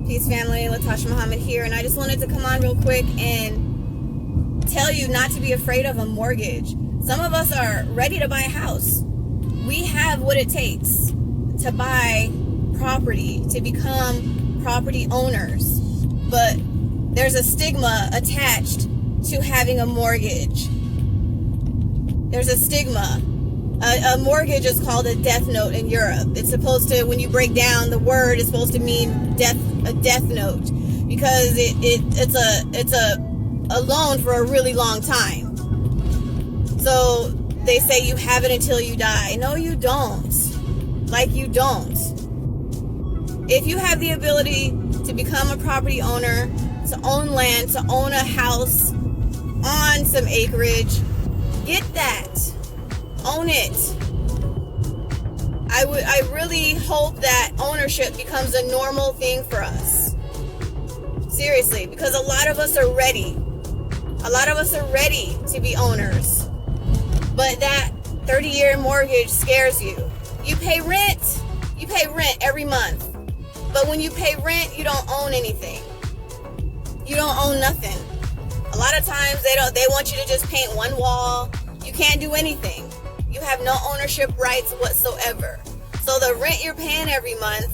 Peace family, Latasha Muhammad here, and I just wanted to come on real quick and tell you not to be afraid of a mortgage. Some of us are ready to buy a house. We have what it takes to buy property, to become property owners, but there's a stigma attached to having a mortgage. There's a stigma. A mortgage is called a death note in Europe. It's supposed to, when you break down the word, it's supposed to mean death, a death note, because it's a loan for a really long time. So they say you have it until you die. No, you don't. Like, you don't. If you have the ability to become a property owner, to own land, to own a house on some acreage, get that. Own it. I really hope that ownership becomes a normal thing for us. Seriously, because a lot of us are ready. A lot of us are ready to be owners. But that 30-year mortgage scares you. You pay rent. You pay rent every month. But when you pay rent, you don't own anything. You don't own nothing. A lot of times they want you to just paint one wall. You can't do anything. You have no ownership rights whatsoever. So the rent you're paying every month,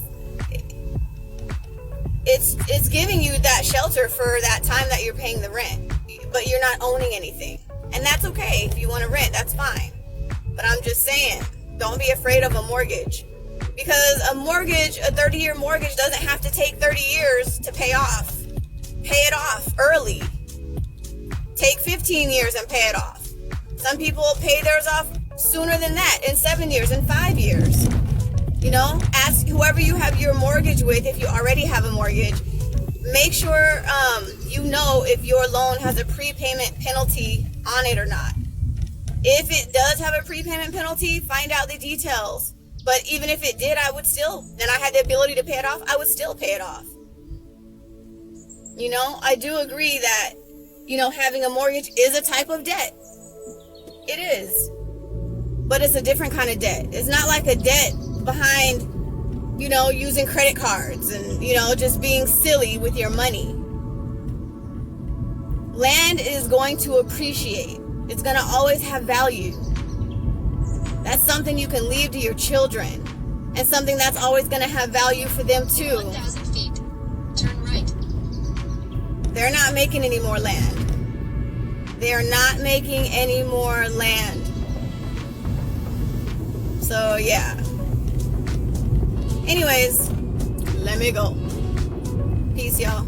it's giving you that shelter for that time that you're paying the rent. But you're not owning anything. And that's okay. If you want to rent, that's fine. But I'm just saying, don't be afraid of a mortgage. Because a mortgage, a 30-year mortgage, doesn't have to take 30 years to pay off. Pay it off early. Take 15 years and pay it off. Some people pay theirs off sooner than that, in 7 years, in 5 years. You know, ask whoever you have your mortgage with, if you already have a mortgage, make sure you know if your loan has a prepayment penalty on it or not. If it does have a prepayment penalty, find out the details. But even if it did, and I had the ability to pay it off, I would still pay it off. You know, I do agree that, you know, having a mortgage is a type of debt. It is. But it's a different kind of debt. It's not like a debt behind, you know, using credit cards and, you know, just being silly with your money. Land is going to appreciate. It's going to always have value. That's something you can leave to your children, and something that's always going to have value for them too. 1,000 feet. Turn right. They're not making any more land. They are not making any more land. So yeah. Anyways, let me go. Peace, y'all.